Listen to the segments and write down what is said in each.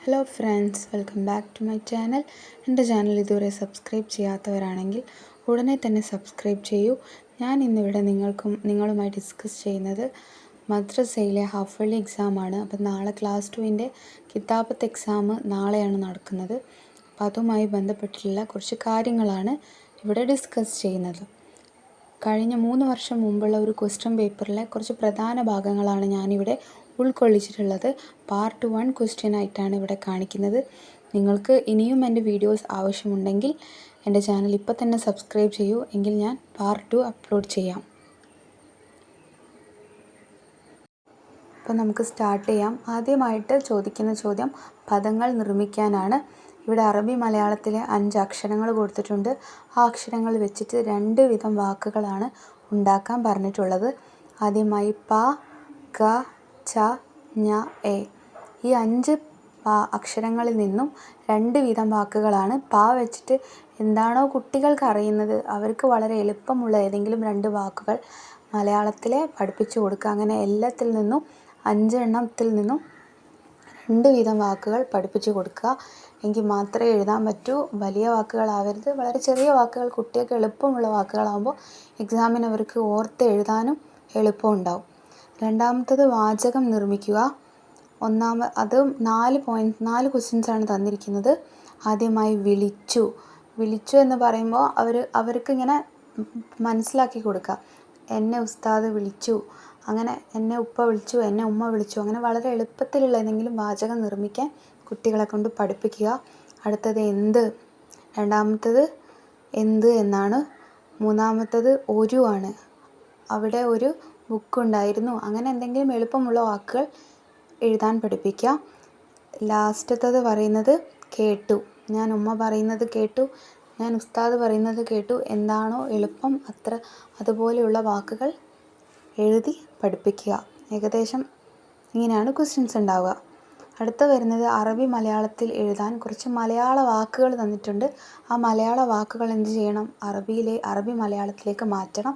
Hello friends, welcome back to my channel. എൻ്റെ channel ഇതുവരെ subscribe ചെയ്യാത്തവരാണെങ്കിൽ ഉടനെ തന്നെ സബ്സ്ക്രൈബ് ചെയ്യൂ. ഞാൻ ഇന്നിവിടെ നിങ്ങളുമായി ഡിസ്കസ് ചെയ്യുന്നത് മദ്രസയിലെ ഹാഫ് ഇയർലി എക്സാമാണ്. അപ്പം നാളെ ക്ലാസ് 2 കിതാബത്ത് എക്സാം നാളെയാണ് നടക്കുന്നത്. അപ്പം അതുമായി ബന്ധപ്പെട്ടിട്ടുള്ള കുറച്ച് കാര്യങ്ങളാണ് ഇവിടെ ഡിസ്കസ് ചെയ്യുന്നത്. കഴിഞ്ഞ 3 വർഷം മുമ്പുള്ള ഒരു ക്വസ്റ്റ്യൻ പേപ്പറിലെ കുറച്ച് പ്രധാന ഭാഗങ്ങളാണ് ഞാനിവിടെ ഉൾക്കൊള്ളിച്ചിട്ടുള്ളത്. പാർട്ട് 1 ക്വസ്റ്റ്യൻ ആയിട്ടാണ് ഇവിടെ കാണിക്കുന്നത്. നിങ്ങൾക്ക് ഇനിയും എൻ്റെ വീഡിയോസ് ആവശ്യമുണ്ടെങ്കിൽ എൻ്റെ ചാനൽ ഇപ്പോൾ തന്നെ സബ്സ്ക്രൈബ് ചെയ്യൂ, എങ്കിൽ ഞാൻ പാർട്ട് 2 അപ്ലോഡ് ചെയ്യാം. അപ്പോൾ നമുക്ക് സ്റ്റാർട്ട് ചെയ്യാം. ആദ്യമായിട്ട് ചോദിക്കുന്ന ചോദ്യം പദങ്ങൾ നിർമ്മിക്കാനാണ്. ഇവിടെ അറബി മലയാളത്തിലെ 5 അക്ഷരങ്ങൾ കൊടുത്തിട്ടുണ്ട്. ആ അക്ഷരങ്ങൾ വെച്ചിട്ട് 2 വിധം വാക്കുകളാണ് ഉണ്ടാക്കാൻ പറഞ്ഞിട്ടുള്ളത്. ആദ്യമായി പ, ക, ച, ഞ, എ. ഈ 5 അക്ഷരങ്ങളിൽ നിന്നും 2 വീതം വാക്കുകളാണ്. പ വെച്ചിട്ട് എന്താണോ കുട്ടികൾക്ക് അറിയുന്നത്, അവർക്ക് വളരെ എളുപ്പമുള്ള ഏതെങ്കിലും 2 വാക്കുകൾ മലയാളത്തിലെ പഠിപ്പിച്ചു കൊടുക്കുക. അങ്ങനെ എല്ലാത്തിൽ നിന്നും 5 എണ്ണത്തിൽ നിന്നും 2 വീതം വാക്കുകൾ പഠിപ്പിച്ചു കൊടുക്കുക. എങ്കിൽ മാത്രമേ എഴുതാൻ പറ്റൂ. വലിയ വാക്കുകളാവരുത്, വളരെ ചെറിയ വാക്കുകൾ, കുട്ടികൾക്ക് എളുപ്പമുള്ള വാക്കുകളാകുമ്പോൾ എക്സാമിന് അവർക്ക് ഓർത്ത് എഴുതാനും എളുപ്പമുണ്ടാവും. രണ്ടാമത്തത് വാചകം നിർമ്മിക്കുക. അത് 4 ക്വസ്റ്റ്യൻസാണ് തന്നിരിക്കുന്നത്. ആദ്യമായി വിളിച്ചു എന്ന് പറയുമ്പോൾ അവർക്ക് ഇങ്ങനെ മനസ്സിലാക്കി കൊടുക്കുക. എന്നെ ഉസ്താദ് വിളിച്ചു, അങ്ങനെ എന്നെ ഉപ്പ വിളിച്ചു, എന്നെ ഉമ്മ വിളിച്ചു, അങ്ങനെ വളരെ എളുപ്പത്തിലുള്ള എന്തെങ്കിലും വാചകം നിർമ്മിക്കാൻ കുട്ടികളെ കൊണ്ട് പഠിപ്പിക്കുക. അടുത്തത് എന്ത്. രണ്ടാമത്തത് എന്ത് എന്നാണ്. മൂന്നാമത്തത് ഒരു ആണ്. അവിടെ ഒരു ബുക്കുണ്ടായിരുന്നു. അങ്ങനെ എന്തെങ്കിലും എളുപ്പമുള്ള വാക്കുകൾ എഴുതാൻ പഠിപ്പിക്കുക. ലാസ്റ്റത്തത് പറയുന്നത് കേട്ടു. ഞാൻ ഉമ്മ പറയുന്നത് കേട്ടു, ഞാൻ ഉസ്താദ് പറയുന്നത് കേട്ടു. എന്താണോ എളുപ്പം അതുപോലെയുള്ള വാക്കുകൾ എഴുതി പഠിപ്പിക്കുക. ഏകദേശം ഇങ്ങനെയാണ് ക്വസ്റ്റ്യൻസ് ഉണ്ടാവുക. അടുത്ത വരുന്നത് അറബി മലയാളത്തിൽ എഴുതാൻ കുറച്ച് മലയാള വാക്കുകൾ തന്നിട്ടുണ്ട്. ആ മലയാള വാക്കുകൾ എന്ത് ചെയ്യണം? അറബി മലയാളത്തിലേക്ക് മാറ്റണം.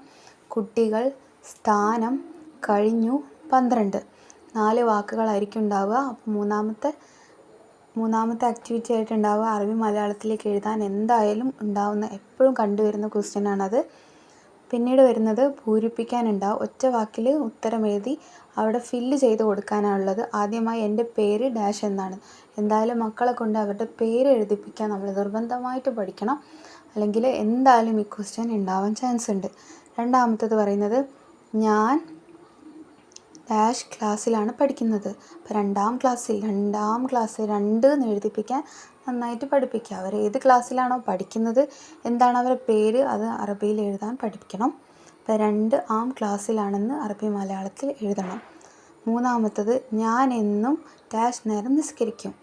കുട്ടികൾ, സ്ഥാനം, കഴിഞ്ഞു, 12 4 വാക്കുകളായിരിക്കും ഉണ്ടാവുക. അപ്പോൾ മൂന്നാമത്തെ ആക്ടിവിറ്റി ആയിട്ട് ഉണ്ടാവുക അറബി മലയാളത്തിലേക്ക് എഴുതാൻ എന്തായാലും ഉണ്ടാവുന്ന എപ്പോഴും കണ്ടുവരുന്ന ക്വസ്റ്റ്യൻ ആണത്. പിന്നീട് വരുന്നത് പൂരിപ്പിക്കാനുണ്ടാവും. ഒറ്റ വാക്കിൽ ഉത്തരം എഴുതി അവിടെ ഫില്ല് ചെയ്ത് കൊടുക്കാനാണുള്ളത്. ആദ്യമായി എൻ്റെ പേര് ഡാഷ് എന്നാണ്. എന്തായാലും മക്കളെ കൊണ്ട് അവരുടെ പേര് എഴുതിപ്പിക്കാൻ നമ്മൾ നിർബന്ധമായിട്ട് പഠിക്കണം, അല്ലെങ്കിൽ എന്തായാലും ഈ ക്വസ്റ്റ്യൻ ഉണ്ടാവാൻ ചാൻസ് ഉണ്ട്. രണ്ടാമത്തത് പറയുന്നത് ഞാൻ ഡാഷ് ക്ലാസ്സിലാണ് പഠിക്കുന്നത്. അപ്പോൾ 2ാം ക്ലാസ്സിൽ 2 എന്ന് എഴുതിപ്പിക്കാൻ നന്നായിട്ട് പഠിപ്പിക്കുക. അവർ ഏത് ക്ലാസ്സിലാണോ പഠിക്കുന്നത്, എന്താണ് അവരുടെ പേര്, അത് അറബിയിൽ എഴുതാൻ പഠിപ്പിക്കണം. അപ്പോൾ 2ാം ക്ലാസ്സിലാണെന്ന് അറബി മലയാളത്തിൽ എഴുതണം. മൂന്നാമത്തത് ഞാൻ എന്നും ഡാഷ് നേരം നിസ്കരിക്കും.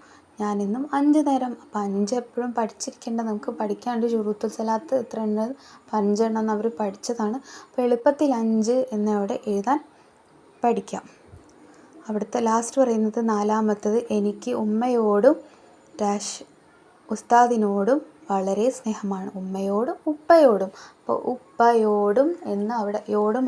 ഞാൻ എന്നും 5 നേരം. അപ്പോൾ 5 എപ്പോഴും പഠിച്ചിരിക്കേണ്ട, നമുക്ക് പഠിക്കാണ്ട് ശുറൂത്തുൽ സലാത്ത് എത്ര എണ്ണം, 5 എണ്ണം അവർ പഠിച്ചതാണ്. അപ്പോൾ എളുപ്പത്തിൽ 5 എന്നവിടെ എഴുതാൻ പഠിക്കാം. അവിടുത്തെ ലാസ്റ്റ് പറയുന്നത് 4ാമത്തത് എനിക്ക് ഉമ്മയോടും ഡാഷ് ഉസ്താദിനോടും വളരെ സ്നേഹമാണ്. ഉമ്മയോടും ഉപ്പയോടും. അപ്പോൾ ഉപ്പയോടും എന്ന്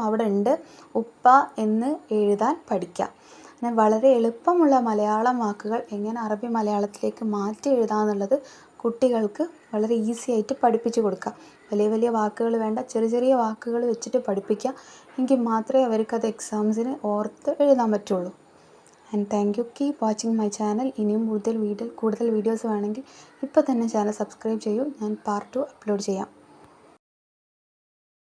അവിടെ ഉണ്ട്. ഉപ്പ എന്ന് എഴുതാൻ പഠിക്കാം. അങ്ങനെ വളരെ എളുപ്പമുള്ള മലയാളം വാക്കുകൾ എങ്ങനെ അറബി മലയാളത്തിലേക്ക് മാറ്റി എഴുതാമെന്നുള്ളത് കുട്ടികൾക്ക് വളരെ ഈസി ആയിട്ട് പഠിപ്പിച്ചു കൊടുക്കുക. വലിയ വലിയ വാക്കുകൾ വേണ്ട, ചെറിയ വാക്കുകൾ വെച്ചിട്ട് പഠിപ്പിക്കുക. എങ്കിൽ മാത്രമേ അവർക്കത് എക്സാംസിന് ഓർത്ത് എഴുതാൻ പറ്റുള്ളൂ. And thank you. Keep watching my channel. ഇനിയും കൂടുതൽ വീഡിയോസ് വേണമെങ്കിൽ ഇപ്പോൾ തന്നെ ചാനൽ സബ്സ്ക്രൈബ് ചെയ്യൂ. ഞാൻ പാർട്ട് 2 അപ്ലോഡ് ചെയ്യാം.